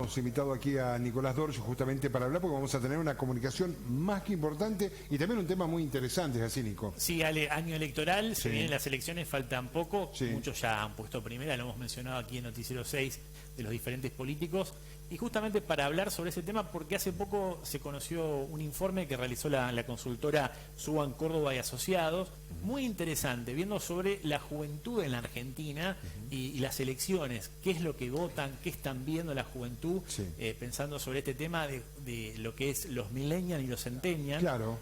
hemos invitado aquí a Nicolás Dorso justamente para hablar, porque vamos a tener una comunicación más que importante y también un tema muy interesante, ¿es así, Nico? Sí, Ale, año electoral, Sí. se vienen las elecciones, faltan poco, Sí. muchos ya han puesto primera, lo hemos mencionado aquí en Noticiero 6 de los diferentes políticos, y justamente para hablar sobre ese tema, porque hace poco se conoció un informe que realizó la consultora Suban Córdoba y Asociados, muy interesante, viendo sobre la juventud en la Argentina y las elecciones, qué es lo que votan, qué están viendo la juventud, Sí. pensando sobre este tema de lo que es los millennials y los centennials. Claro.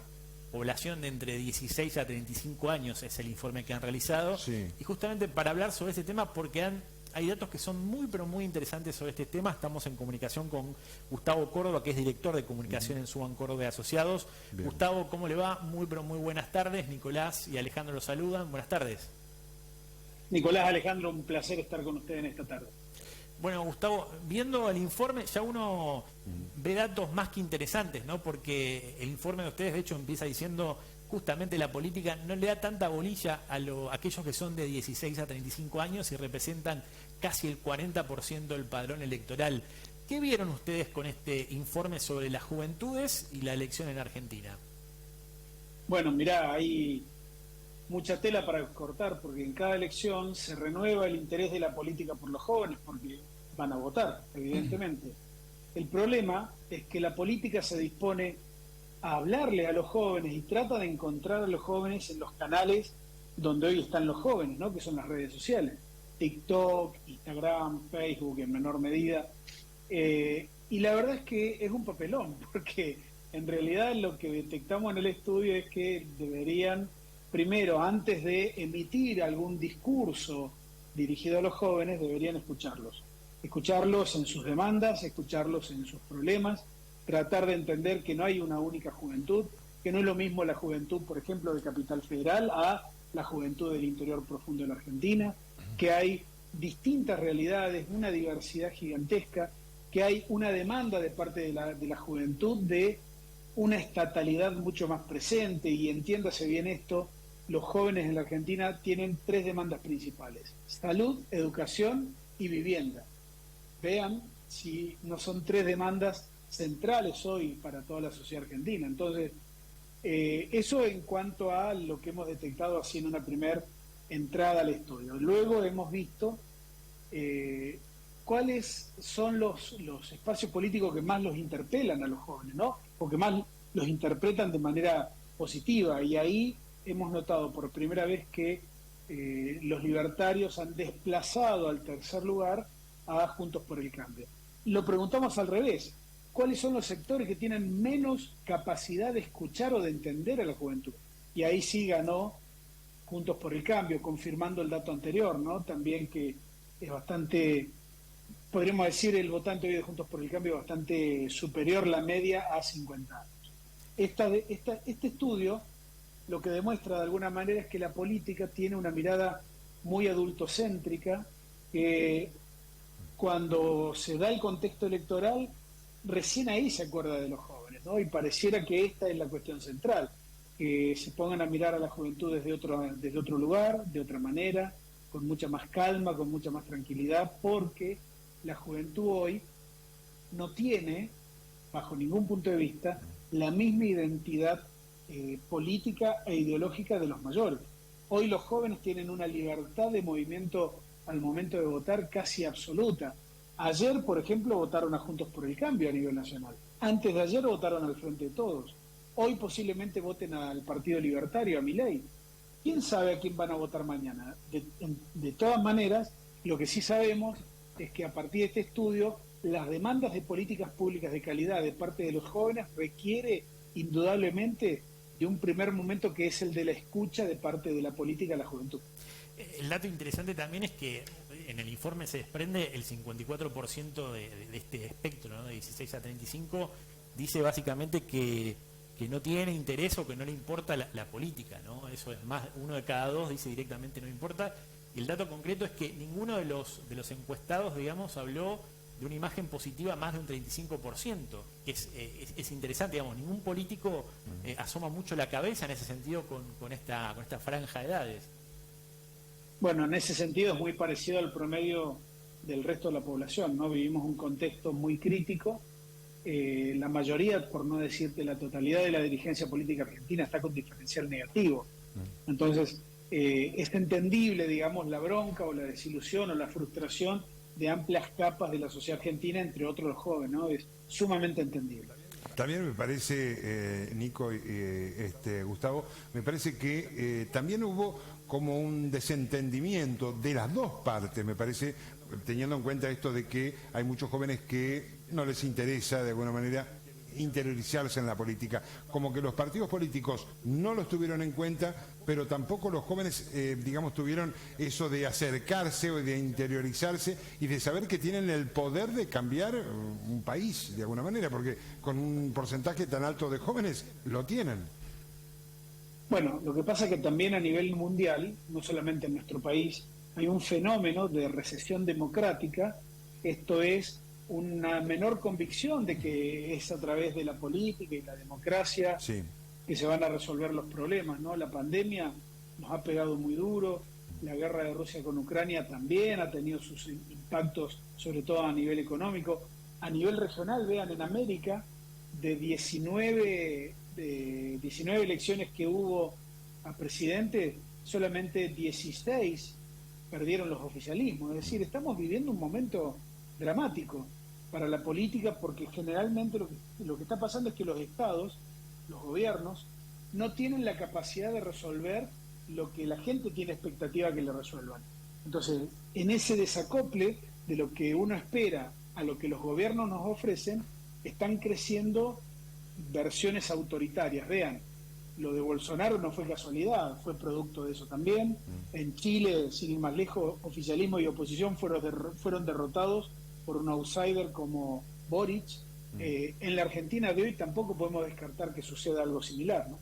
Población de entre 16 a 35 años es el informe que han realizado. Sí. Y justamente para hablar sobre este tema, porque hay datos que son muy, pero muy interesantes sobre este tema. Estamos en comunicación con Gustavo Córdoba, que es director de comunicación en Suban Córdoba y Asociados. Bien. Gustavo, ¿cómo le va? Muy, pero muy buenas tardes. Nicolás y Alejandro los saludan. Buenas tardes. Nicolás, Alejandro, un placer estar con ustedes en esta tarde. Bueno, Gustavo, viendo el informe ya uno ve datos más que interesantes, ¿no? Porque el informe de ustedes, de hecho, empieza diciendo justamente la política no le da tanta bolilla a aquellos que son de 16 a 35 años y representan casi el 40% del padrón electoral. ¿Qué vieron ustedes con este informe sobre las juventudes y la elección en Argentina? Bueno, mirá, hay mucha tela para cortar porque en cada elección se renueva el interés de la política por los jóvenes porque van a votar, evidentemente. El problema es que la política se dispone a hablarle a los jóvenes y trata de encontrar a los jóvenes en los canales donde hoy están los jóvenes, ¿no? Que son las redes sociales, TikTok, Instagram, Facebook en menor medida. Y la verdad es que es un papelón, porque en realidad lo que detectamos en el estudio es que deberían, primero, antes de emitir algún discurso dirigido a los jóvenes, deberían escucharlos. Escucharlos en sus demandas, escucharlos en sus problemas, tratar de entender que no hay una única juventud, que no es lo mismo la juventud, por ejemplo, de Capital Federal a la juventud del interior profundo de la Argentina, que hay distintas realidades, una diversidad gigantesca, que hay una demanda de parte de la juventud de una estatalidad mucho más presente, y entiéndase bien esto, los jóvenes en la Argentina tienen 3 demandas principales: salud, educación y vivienda. Vean si no son 3 demandas centrales hoy para toda la sociedad argentina. Entonces, eso en cuanto a lo que hemos detectado así en una primera entrada al estudio. Luego hemos visto cuáles son los espacios políticos que más los interpelan a los jóvenes, ¿no? O que más los interpretan de manera positiva, y ahí hemos notado por primera vez que los libertarios han desplazado al tercer lugar a Juntos por el Cambio. Lo preguntamos al revés: ¿cuáles son los sectores que tienen menos capacidad de escuchar o de entender a la juventud? Y ahí sí ganó Juntos por el Cambio, confirmando el dato anterior, ¿no? También que es bastante, podríamos decir, el votante hoy de Juntos por el Cambio bastante superior la media a 50 años. Este estudio lo que demuestra de alguna manera es que la política tiene una mirada muy adultocéntrica, que cuando se da el contexto electoral, recién ahí se acuerda de los jóvenes, ¿no? Y pareciera que esta es la cuestión central, que se pongan a mirar a la juventud desde otro lugar, de otra manera, con mucha más calma, con mucha más tranquilidad, porque la juventud hoy no tiene, bajo ningún punto de vista, la misma identidad política e ideológica de los mayores. Hoy los jóvenes tienen una libertad de movimiento al momento de votar casi absoluta. Ayer, por ejemplo, votaron a Juntos por el Cambio a nivel nacional. Antes de ayer votaron al Frente de Todos. Hoy posiblemente voten al Partido Libertario, a Milei. ¿Quién sabe a quién van a votar mañana? De todas maneras, lo que sí sabemos es que a partir de este estudio, las demandas de políticas públicas de calidad de parte de los jóvenes requiere indudablemente de un primer momento, que es el de la escucha de parte de la política a la juventud. El dato interesante también es que en el informe se desprende el 54% de este espectro, ¿no? De 16 a 35, dice básicamente que no tiene interés o que no le importa la política, ¿no? Eso es más, 1 de cada 2 dice directamente no importa. Y el dato concreto es que ninguno de los encuestados, digamos, habló de una imagen positiva más de un 35%, que es interesante, digamos, ningún político asoma mucho la cabeza en ese sentido con esta franja de edades. Bueno, en ese sentido es muy parecido al promedio del resto de la población, ¿no? Vivimos un contexto muy crítico. La mayoría, por no decirte la totalidad de la dirigencia política argentina, está con diferencial negativo. Entonces, es entendible, digamos, la bronca o la desilusión o la frustración de amplias capas de la sociedad argentina, entre otros los jóvenes, ¿no? Es sumamente entendible. También me parece, Nico y Gustavo, me parece que también hubo como un desentendimiento de las dos partes, me parece, teniendo en cuenta esto de que hay muchos jóvenes que no les interesa de alguna manera interiorizarse en la política, como que los partidos políticos no los tuvieron en cuenta, pero tampoco los jóvenes, digamos, tuvieron eso de acercarse o de interiorizarse y de saber que tienen el poder de cambiar un país de alguna manera, porque con un porcentaje tan alto de jóvenes lo tienen. Bueno, lo que pasa es que también a nivel mundial, no solamente en nuestro país, hay un fenómeno de recesión democrática, esto es una menor convicción de que es a través de la política y la democracia Sí. que se van a resolver los problemas, ¿no? La pandemia nos ha pegado muy duro, la guerra de Rusia con Ucrania también ha tenido sus impactos, sobre todo a nivel económico. A nivel regional, vean, en América, de 19 elecciones que hubo a presidente, solamente 16 perdieron los oficialismos. Es decir, estamos viviendo un momento dramático para la política, porque generalmente lo que está pasando es que los estados, los gobiernos, no tienen la capacidad de resolver lo que la gente tiene expectativa que le resuelvan. Entonces, en ese desacople de lo que uno espera a lo que los gobiernos nos ofrecen, están creciendo versiones autoritarias. Vean, lo de Bolsonaro no fue casualidad, fue producto de eso también. En Chile, sin ir más lejos, oficialismo y oposición fueron derrotados por un outsider como Boric. En la Argentina de hoy tampoco podemos descartar que suceda algo similar, ¿no?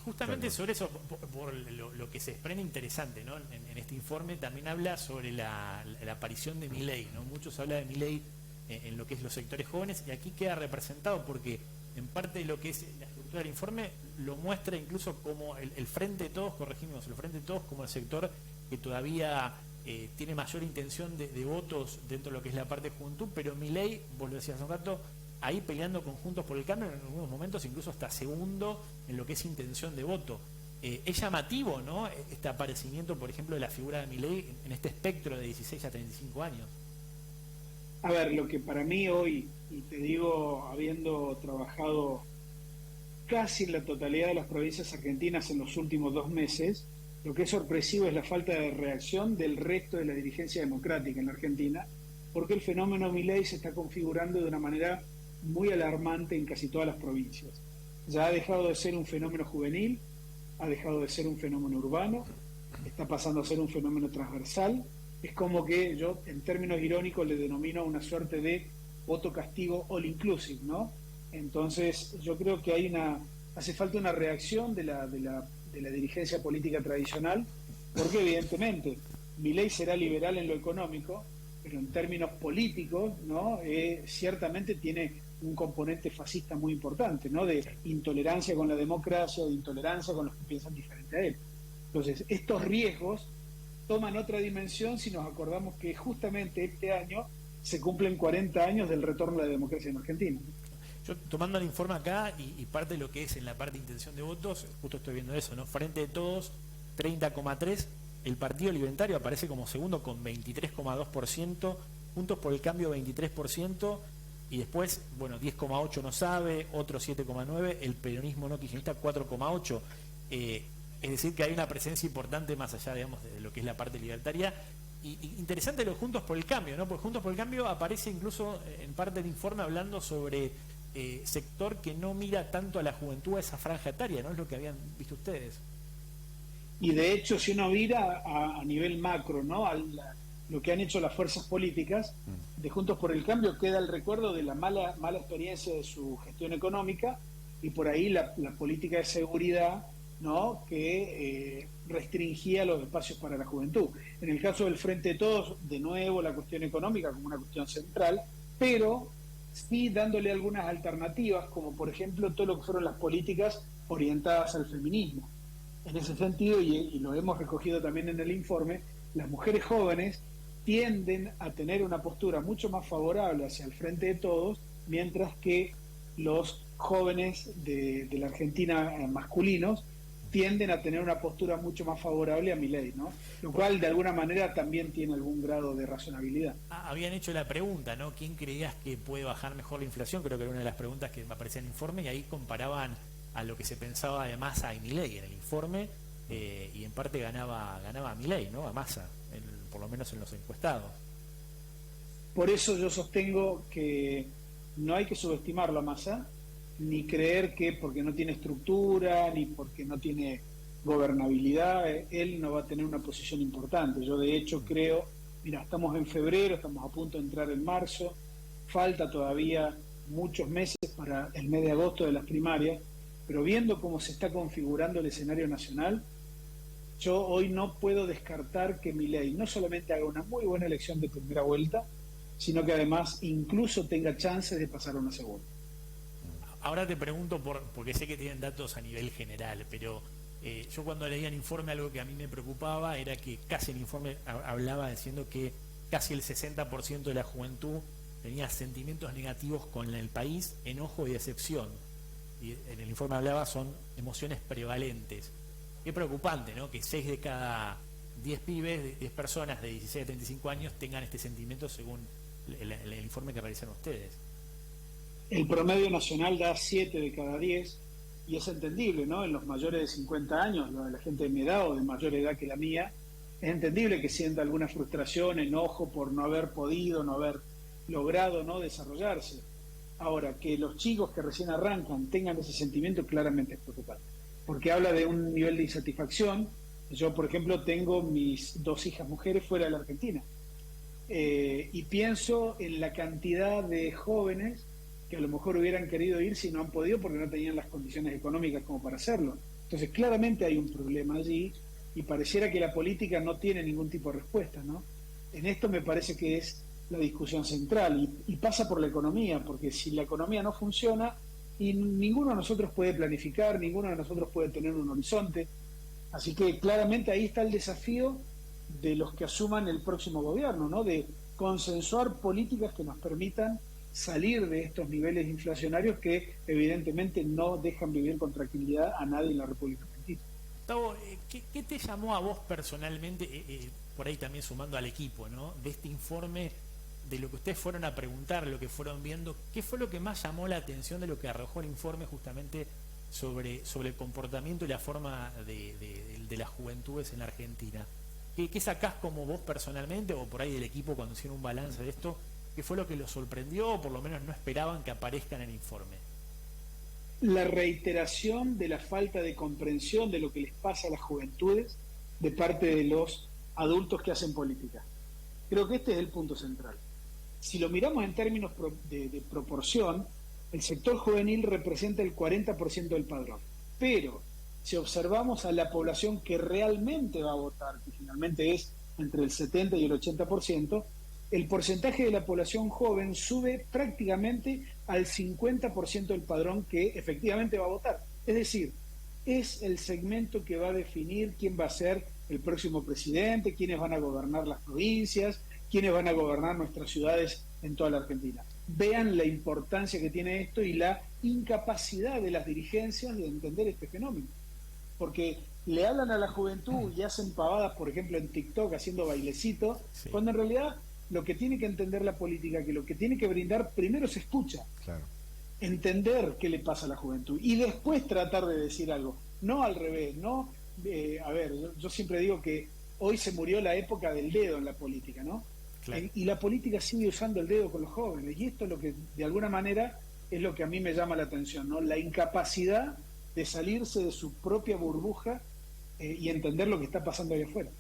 Justamente Claro. sobre eso, por lo que se desprende interesante, ¿no? En este informe también habla sobre la aparición de Milei, ¿no? Muchos hablan de Milei en lo que es los sectores jóvenes, y aquí queda representado porque en parte de lo que es la estructura del informe lo muestra incluso como el Frente de Todos, corregimos, el Frente de Todos como el sector que todavía tiene mayor intención de votos dentro de lo que es la parte de juventud, pero Milei, vos lo decías hace un rato, ahí peleando con Juntos por el Cambio, en algunos momentos incluso hasta segundo en lo que es intención de voto. Es llamativo, ¿no?, este aparecimiento, por ejemplo, de la figura de Milei en este espectro de 16 a 35 años. A ver, lo que para mí hoy, y te digo, habiendo trabajado casi en la totalidad de las provincias argentinas en los últimos 2 meses, lo que es sorpresivo es la falta de reacción del resto de la dirigencia democrática en la Argentina, porque el fenómeno Milei se está configurando de una manera muy alarmante en casi todas las provincias. Ya ha dejado de ser un fenómeno juvenil, ha dejado de ser un fenómeno urbano, está pasando a ser un fenómeno transversal. Es como que yo, en términos irónicos, le denomino una suerte de voto castigo all inclusive, ¿no? Entonces, yo creo que hace falta una reacción de la dirigencia política tradicional, porque evidentemente Milei será liberal en lo económico, pero en términos políticos, ¿no? Ciertamente tiene un componente fascista muy importante, ¿no? De intolerancia con la democracia, de intolerancia con los que piensan diferente a él. Entonces, estos riesgos toman otra dimensión si nos acordamos que justamente este año se cumplen 40 años del retorno a la democracia en Argentina. Yo, tomando el informe acá y parte de lo que es en la parte de intención de votos, justo estoy viendo eso, ¿no? Frente de Todos, 30,3%, el Partido Libertario aparece como segundo con 23,2%, Juntos por el Cambio 23%, y después, bueno, 10,8% no sabe, otro 7,9%, el peronismo no kirchnerista 4,8%. Es decir, que hay una presencia importante más allá, digamos, de lo que es la parte libertaria. Y interesante lo de Juntos por el Cambio, ¿no? Porque Juntos por el Cambio aparece incluso en parte del informe hablando sobre sector que no mira tanto a la juventud, a esa franja etaria, ¿no? Es lo que habían visto ustedes. Y de hecho, si uno mira a nivel macro, ¿no?, lo que han hecho las fuerzas políticas de Juntos por el Cambio, queda el recuerdo de la mala experiencia de su gestión económica, y por ahí la política de seguridad, ¿no?, que restringía los espacios para la juventud. En el caso del Frente de Todos, de nuevo la cuestión económica como una cuestión central, pero sí dándole algunas alternativas, como por ejemplo todo lo que fueron las políticas orientadas al feminismo. En ese sentido, y lo hemos recogido también en el informe, las mujeres jóvenes tienden a tener una postura mucho más favorable hacia el Frente de Todos, mientras que los jóvenes de la Argentina masculinos tienden a tener una postura mucho más favorable a Milei, ¿no? Lo cual de alguna manera también tiene algún grado de razonabilidad. Habían hecho la pregunta, ¿no? ¿Quién creías que puede bajar mejor la inflación? Creo que era una de las preguntas que aparecía en el informe, y ahí comparaban a lo que se pensaba de Massa y Milei en el informe, y en parte ganaba Milei, ¿no? A Massa, por lo menos en los encuestados. Por eso yo sostengo que no hay que subestimarlo a Massa, ni creer que porque no tiene estructura, ni porque no tiene gobernabilidad, él no va a tener una posición importante. Yo de hecho creo, mira, estamos en febrero, estamos a punto de entrar en marzo, falta todavía muchos meses para el mes de agosto de las primarias, pero viendo cómo se está configurando el escenario nacional, yo hoy no puedo descartar que Milei no solamente haga una muy buena elección de primera vuelta, sino que además incluso tenga chances de pasar a una segunda. Ahora te pregunto, porque sé que tienen datos a nivel general, pero yo cuando leía el informe, algo que a mí me preocupaba era que casi el informe hablaba diciendo que casi el 60% de la juventud tenía sentimientos negativos con el país, enojo y decepción. Y en el informe hablaba son emociones prevalentes. Qué preocupante, ¿no? Que 6 de cada 10 pibes, 10 personas de 16 a 35 años tengan este sentimiento según el informe que realizaron ustedes. El promedio nacional da 7 de cada 10 y es entendible, ¿no? En los mayores de 50 años, la gente de mi edad o de mayor edad que la mía, es entendible que sienta alguna frustración, enojo por no haber podido, no haber logrado, ¿no?, desarrollarse. Ahora, que los chicos que recién arrancan tengan ese sentimiento claramente es preocupante, porque habla de un nivel de insatisfacción. Yo, por ejemplo, tengo mis 2 hijas mujeres fuera de la Argentina, y pienso en la cantidad de jóvenes que a lo mejor hubieran querido ir si no han podido porque no tenían las condiciones económicas como para hacerlo. Entonces, claramente hay un problema allí y pareciera que la política no tiene ningún tipo de respuesta, ¿no? En esto me parece que es la discusión central y pasa por la economía, porque si la economía no funciona y ninguno de nosotros puede planificar, ninguno de nosotros puede tener un horizonte, así que claramente ahí está el desafío de los que asuman el próximo gobierno, ¿no? De consensuar políticas que nos permitan salir de estos niveles inflacionarios que evidentemente no dejan vivir con tranquilidad a nadie en la República Argentina. Gustavo, ¿qué te llamó a vos personalmente, por ahí también sumando al equipo, ¿no?, de este informe, de lo que ustedes fueron a preguntar, lo que fueron viendo? ¿Qué fue lo que más llamó la atención de lo que arrojó el informe justamente sobre el comportamiento y la forma de las juventudes en la Argentina? ¿Qué sacás como vos personalmente o por ahí del equipo cuando hicieron un balance de esto? ¿Qué fue lo que los sorprendió o por lo menos no esperaban que aparezca en el informe? La reiteración de la falta de comprensión de lo que les pasa a las juventudes de parte de los adultos que hacen política. Creo que este es el punto central. Si lo miramos en términos de proporción, el sector juvenil representa el 40% del padrón. Pero si observamos a la población que realmente va a votar, que finalmente es entre el 70 y el 80%, el porcentaje de la población joven sube prácticamente al 50% del padrón que efectivamente va a votar. Es decir, es el segmento que va a definir quién va a ser el próximo presidente, quiénes van a gobernar las provincias, quiénes van a gobernar nuestras ciudades en toda la Argentina. Vean la importancia que tiene esto y la incapacidad de las dirigencias de entender este fenómeno. Porque le hablan a la juventud y hacen pavadas, por ejemplo, en TikTok haciendo bailecitos, sí, cuando en realidad lo que tiene que entender la política, que lo que tiene que brindar primero se escucha. Claro. Entender qué le pasa a la juventud y después tratar de decir algo. No al revés, no. A ver, yo siempre digo que hoy se murió la época del dedo en la política, ¿no? Claro. Y la política sigue usando el dedo con los jóvenes. Y esto es lo que, de alguna manera, es lo que a mí me llama la atención, ¿no? La incapacidad de salirse de su propia burbuja y entender lo que está pasando ahí afuera.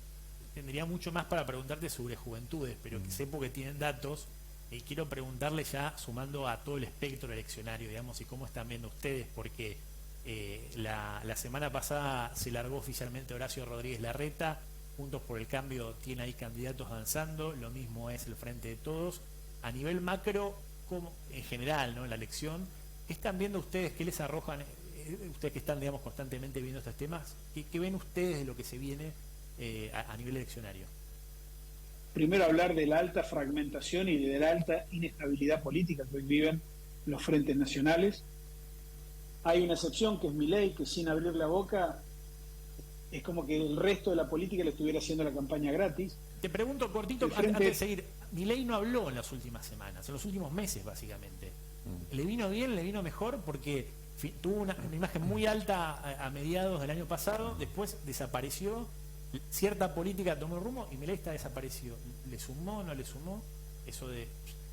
Tendría mucho más para preguntarte sobre juventudes, pero que sepo que tienen datos, y quiero preguntarle ya, sumando a todo el espectro eleccionario, digamos, y cómo están viendo ustedes, porque la semana pasada se largó oficialmente Horacio Rodríguez Larreta, Juntos por el Cambio tiene ahí candidatos avanzando, lo mismo es el Frente de Todos. A nivel macro, como en general, ¿no?, en la elección, ¿qué están viendo ustedes? ¿Qué les arrojan? Ustedes que están, digamos, constantemente viendo estos temas, ¿qué ven ustedes de lo que se viene a nivel eleccionario? primero hablar de la alta fragmentación y de la alta inestabilidad política que hoy viven los frentes nacionales. Hay una excepción que es Milei, que sin abrir la boca es como que el resto de la política le estuviera haciendo la campaña gratis. Te pregunto cortito, antes de seguir, Milei no habló en las últimas semanas, en los últimos meses básicamente. ¿Le vino bien, le vino mejor? Porque tuvo una imagen muy alta a mediados del año pasado, después desapareció, cierta política tomó rumbo y Milei está desaparecido. ¿Le sumó o no le sumó? Eso de...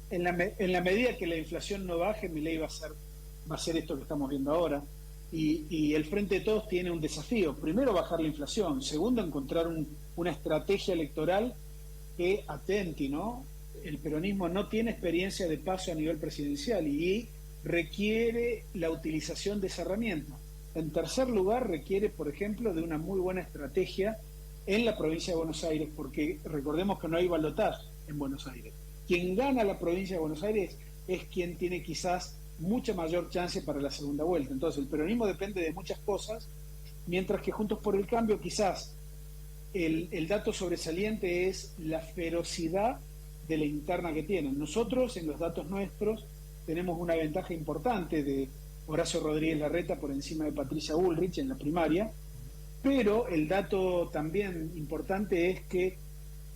En la medida que la inflación no baje, Milei va a ser esto que estamos viendo ahora. Y el Frente de Todos tiene un desafío. Primero, bajar la inflación. Segundo, encontrar una estrategia electoral que atenti, ¿no? El peronismo no tiene experiencia de paso a nivel presidencial y requiere la utilización de esa herramienta. En tercer lugar, requiere, por ejemplo, de una muy buena estrategia en la provincia de Buenos Aires, porque recordemos que no hay balotaje en Buenos Aires. Quien gana la provincia de Buenos Aires es quien tiene quizás mucha mayor chance para la segunda vuelta. Entonces, el peronismo depende de muchas cosas, mientras que Juntos por el Cambio quizás el dato sobresaliente es la ferocidad de la interna que tienen. Nosotros, en los datos nuestros, tenemos una ventaja importante de Horacio Rodríguez Larreta por encima de Patricia Bullrich en la primaria, pero el dato también importante es que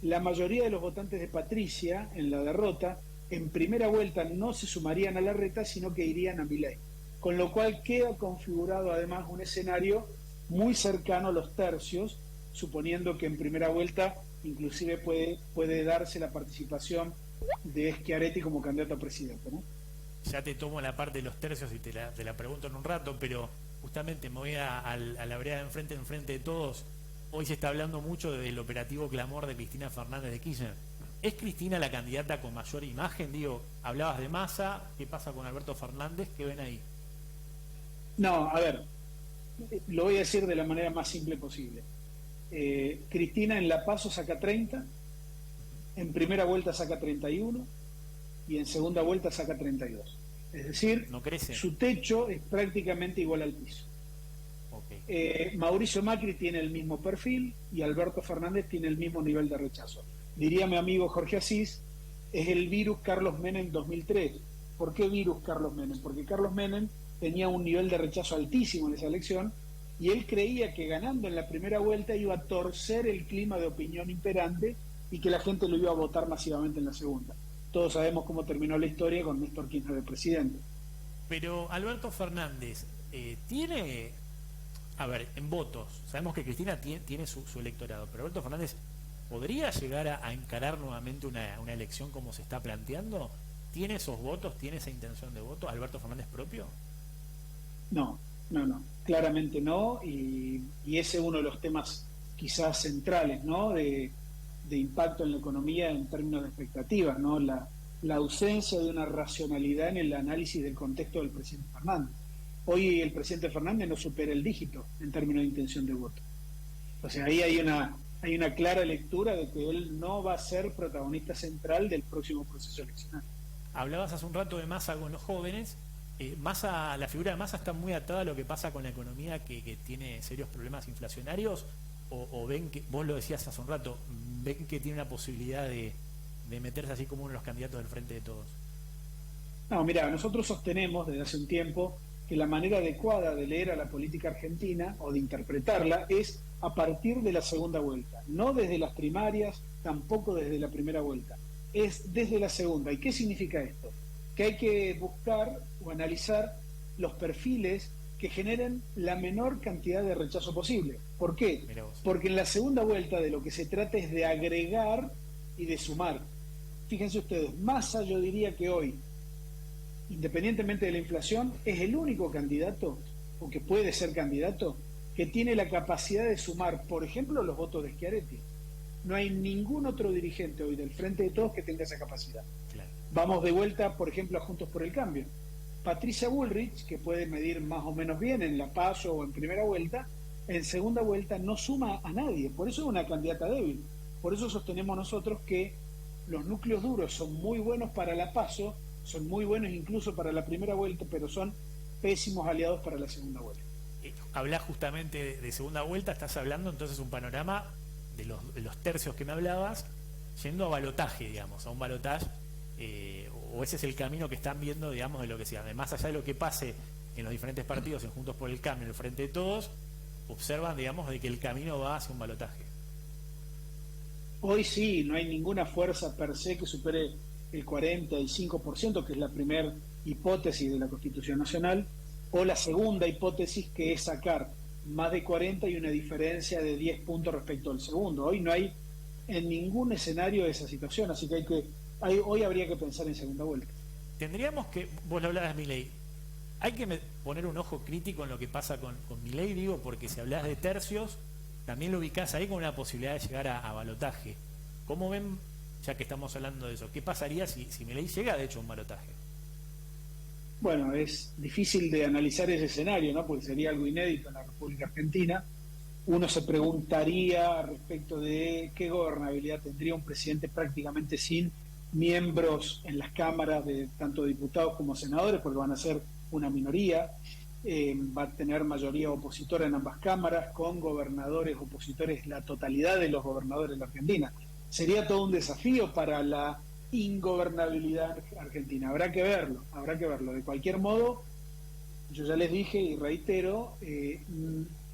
la mayoría de los votantes de Patricia en la derrota en primera vuelta no se sumarían a Larreta, sino que irían a Milei. Con lo cual queda configurado además un escenario muy cercano a los tercios, suponiendo que en primera vuelta inclusive puede darse la participación de Schiaretti como candidato a presidente, ¿no? Ya te tomo la parte de los tercios y te la pregunto en un rato, pero justamente me voy a la vereda de enfrente de todos. Hoy se está hablando mucho del operativo clamor de Cristina Fernández de Kirchner. ¿Es Cristina la candidata con mayor imagen? Digo, hablabas de Massa, ¿qué pasa con Alberto Fernández? ¿Qué ven ahí? No, a ver, lo voy a decir de la manera más simple posible. Cristina en La Paso saca 30, en primera vuelta saca 31 y en segunda vuelta saca 32. Es decir, no crece. Su techo es prácticamente igual al piso. Okay. Mauricio Macri tiene el mismo perfil y Alberto Fernández tiene el mismo nivel de rechazo. Diría mi amigo Jorge Asís, es el virus Carlos Menem 2003. ¿Por qué virus Carlos Menem? Porque Carlos Menem tenía un nivel de rechazo altísimo en esa elección y él creía que ganando en la primera vuelta iba a torcer el clima de opinión imperante y que la gente lo iba a votar masivamente en la segunda. Todos sabemos cómo terminó la historia con Néstor Kirchner de presidente. Pero Alberto Fernández tiene, a ver, en votos, sabemos que Cristina tiene su electorado, pero Alberto Fernández ¿podría llegar a encarar nuevamente una elección como se está planteando? ¿Tiene esos votos? ¿Tiene esa intención de voto Alberto Fernández propio? No, claramente no, y ese es uno de los temas quizás centrales, ¿no? De impacto en la economía en términos de expectativas, ¿no? La ausencia de una racionalidad en el análisis del contexto del presidente Fernández. Hoy el presidente Fernández no supera el dígito en términos de intención de voto. O sea, ahí hay una clara lectura de que él no va a ser protagonista central del próximo proceso eleccional. Hablabas hace un rato de Massa con los jóvenes. La figura de Massa está muy atada a lo que pasa con la economía que tiene serios problemas inflacionarios, o ven que, vos lo decías hace un rato, ven que tiene una posibilidad de meterse así como uno de los candidatos del Frente de Todos. No, mira, nosotros sostenemos desde hace un tiempo que la manera adecuada de leer a la política argentina o de interpretarla es a partir de la segunda vuelta, no desde las primarias, tampoco desde la primera vuelta, es desde la segunda. ¿Y qué significa esto? Que hay que buscar o analizar los perfiles que generen la menor cantidad de rechazo posible. ¿Por qué? Porque en la segunda vuelta de lo que se trata es de agregar y de sumar. Fíjense ustedes, Massa yo diría que hoy, independientemente de la inflación, es el único candidato, o que puede ser candidato, que tiene la capacidad de sumar, por ejemplo, los votos de Schiaretti. No hay ningún otro dirigente hoy del Frente de Todos que tenga esa capacidad. Claro. Vamos de vuelta, por ejemplo, a Juntos por el Cambio. Patricia Bullrich, que puede medir más o menos bien en la PASO o en primera vuelta, en segunda vuelta no suma a nadie. Por eso es una candidata débil. Por eso sostenemos nosotros que los núcleos duros son muy buenos para la PASO, son muy buenos incluso para la primera vuelta, pero son pésimos aliados para la segunda vuelta. Hablas justamente de segunda vuelta, estás hablando entonces un panorama de los tercios que me hablabas, yendo a balotaje, digamos, a un balotaje, o ese es el camino que están viendo, digamos, de lo que sea. Más allá de lo que pase en los diferentes partidos, en Juntos por el Cambio, en el Frente de Todos, observan, digamos, de que el camino va hacia un balotaje. Hoy sí, no hay ninguna fuerza per se que supere el 45%, que es la primera hipótesis de la Constitución Nacional, o la segunda hipótesis, que es sacar más de 40 y una diferencia de 10 puntos respecto al segundo. Hoy no hay en ningún escenario esa situación, así que hoy habría que pensar en segunda vuelta. Tendríamos que, vos lo hablabas de Milei, hay que poner un ojo crítico en lo que pasa con Milei, digo, porque si hablas de tercios, también lo ubicás ahí con una posibilidad de llegar a balotaje. ¿Cómo ven, ya que estamos hablando de eso, qué pasaría si Milei llega de hecho a un balotaje? Bueno, es difícil de analizar ese escenario, ¿no? Porque sería algo inédito en la República Argentina. Uno se preguntaría respecto de qué gobernabilidad tendría un presidente prácticamente sin miembros en las cámaras de tanto diputados como senadores, porque van a ser una minoría. Va a tener mayoría opositora en ambas cámaras, con gobernadores opositores, la totalidad de los gobernadores de la Argentina. Sería todo un desafío para la ingobernabilidad argentina. Habrá que verlo, habrá que verlo. De cualquier modo, yo ya les dije y reitero,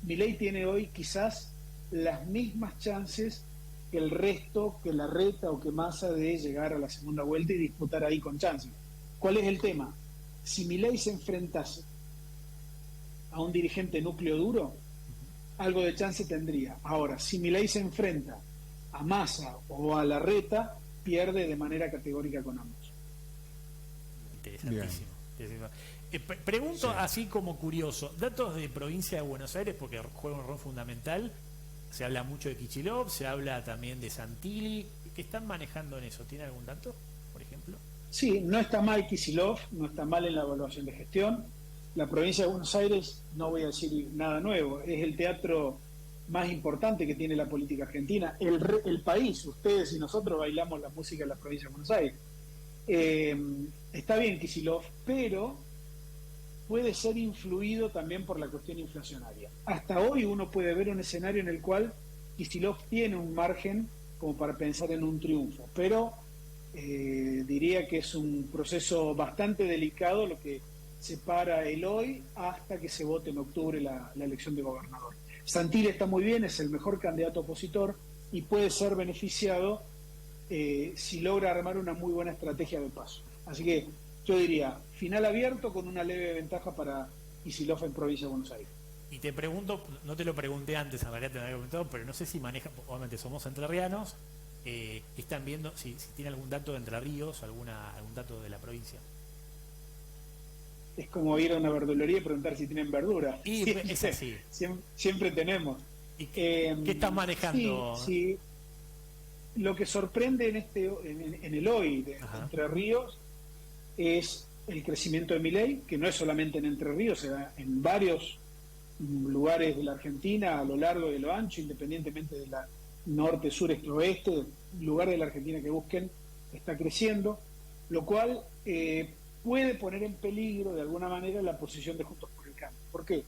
Milei tiene hoy quizás las mismas chances que el resto, que Larreta o que Massa, de llegar a la segunda vuelta y disputar ahí con chances. ¿Cuál es el tema? Si Milei se enfrentase a un dirigente núcleo duro, algo de chance tendría. Ahora, si Milei se enfrenta a Massa o a Larreta, pierde de manera categórica con ambos. Interesantísimo. Pregunto, sí, así como curioso, datos de provincia de Buenos Aires, porque juega un rol fundamental. Se habla mucho de Kicillof, se habla también de Santilli. ¿Qué están manejando en eso? ¿Tiene algún dato, por ejemplo? Sí, no está mal Kicillof, no está mal en la evaluación de gestión. La provincia de Buenos Aires, no voy a decir nada nuevo, es el teatro más importante que tiene la política argentina. El país, ustedes y nosotros bailamos la música de la provincia de Buenos Aires. Está bien Kicillof, pero puede ser influido también por la cuestión inflacionaria. Hasta hoy uno puede ver un escenario en el cual Kicillof tiene un margen como para pensar en un triunfo, pero diría que es un proceso bastante delicado lo que separa el hoy hasta que se vote en octubre la elección de gobernador. Santilli está muy bien, es el mejor candidato opositor y puede ser beneficiado si logra armar una muy buena estrategia de paso. Así que yo diría, final abierto con una leve ventaja para Kicillof en provincia de Buenos Aires. Y te pregunto, no te lo pregunté antes, a María te lo había comentado, pero no sé si maneja, obviamente somos entrerrianos, ¿qué están viendo? Si tiene algún dato de Entre Ríos, algún dato de la provincia. Es como ir a una verdulería y preguntar si tienen verdura. Y siempre, es así. Siempre tenemos. ¿Y qué están manejando? Sí, lo que sorprende en el hoy de Entre Ríos es el crecimiento de Milei, que no es solamente en Entre Ríos, se da en varios lugares de la Argentina, a lo largo y a lo ancho, independientemente de la norte, sur, este, oeste, lugares de la Argentina que busquen, está creciendo, lo cual puede poner en peligro de alguna manera la posición de Juntos por el Cambio. ¿Por qué?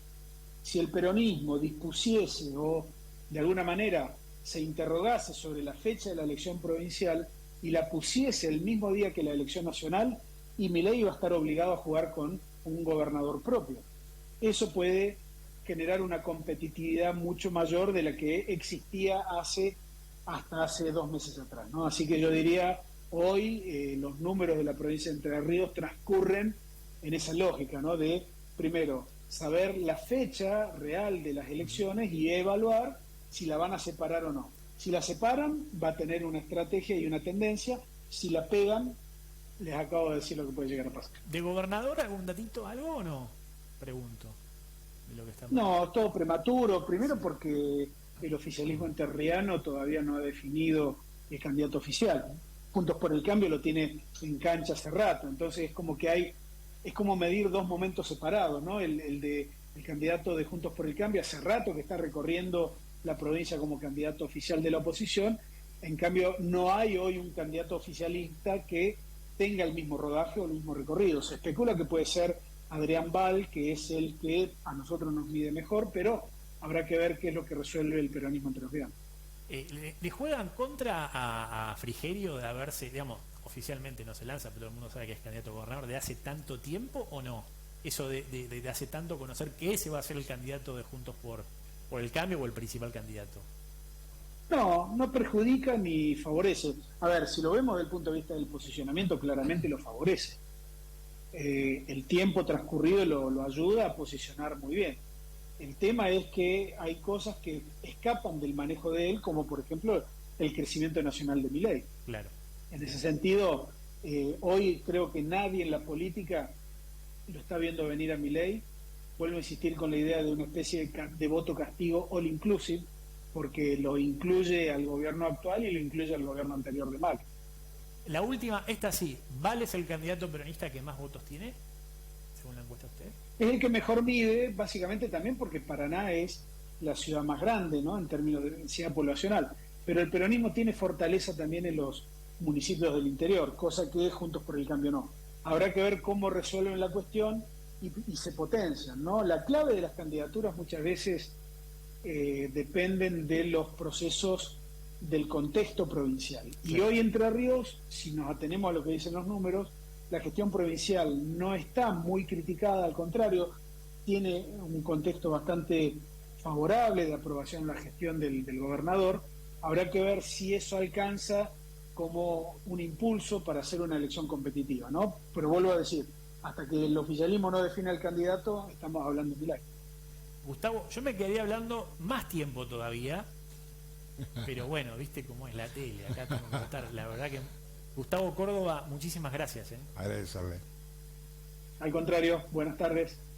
Si el peronismo dispusiese o de alguna manera se interrogase sobre la fecha de la elección provincial y la pusiese el mismo día que la elección nacional, y Milei iba a estar obligado a jugar con un gobernador propio. Eso puede generar una competitividad mucho mayor de la que existía hasta hace 2 meses atrás, ¿no? Así que yo diría, hoy los números de la provincia de Entre Ríos transcurren en esa lógica, ¿no? De, primero, saber la fecha real de las elecciones y evaluar si la van a separar o no. Si la separan, va a tener una estrategia y una tendencia. Si la pegan, les acabo de decir lo que puede llegar a pasar. ¿De gobernador algún datito, algo o no? Pregunto. De lo que está no, todo prematuro. Primero porque el oficialismo enterriano todavía no ha definido el candidato oficial. Juntos por el Cambio lo tiene en cancha hace rato. Entonces es como que es como medir 2 momentos separados, ¿no? El candidato de Juntos por el Cambio hace rato que está recorriendo la provincia como candidato oficial de la oposición. En cambio, no hay hoy un candidato oficialista que tenga el mismo rodaje o el mismo recorrido. Se especula que puede ser Adrián Bal, que es el que a nosotros nos mide mejor, pero habrá que ver qué es lo que resuelve el peronismo entrerriano. ¿Le juegan contra a Frigerio de haberse, digamos, oficialmente no se lanza, pero todo el mundo sabe que es candidato a gobernador de hace tanto tiempo o no? Eso de hace tanto conocer que ese va a ser el candidato de Juntos por el Cambio o el principal candidato. No, no perjudica ni favorece. A ver, si lo vemos desde el punto de vista del posicionamiento, claramente lo favorece. El tiempo transcurrido lo ayuda a posicionar muy bien. El tema es que hay cosas que escapan del manejo de él, como por ejemplo el crecimiento nacional de Milei. Claro. En ese sentido, hoy creo que nadie en la política lo está viendo venir a Milei. Vuelvo a insistir con la idea de una especie de voto castigo all inclusive, porque lo incluye al gobierno actual y lo incluye al gobierno anterior de Macri. La última, esta sí, ¿Vale es el candidato peronista que más votos tiene, según la encuesta de usted? Es el que mejor mide, básicamente también porque Paraná es la ciudad más grande, ¿no?, en términos de densidad poblacional. Pero el peronismo tiene fortaleza también en los municipios del interior, cosa que Juntos por el Cambio no. Habrá que ver cómo resuelven la cuestión y se potencian, ¿no? La clave de las candidaturas muchas veces dependen de los procesos del contexto provincial. Sí. Y hoy Entre Ríos, si nos atenemos a lo que dicen los números, la gestión provincial no está muy criticada, al contrario, tiene un contexto bastante favorable de aprobación en la gestión del gobernador. Habrá que ver si eso alcanza como un impulso para hacer una elección competitiva, ¿no? Pero vuelvo a decir, hasta que el oficialismo no define al candidato, estamos hablando de Milei. Gustavo, yo me quedaría hablando más tiempo todavía, pero bueno, viste cómo es la tele, acá tengo que estar. La verdad que Gustavo Córdoba, muchísimas gracias. Agradecerle. Al contrario, buenas tardes.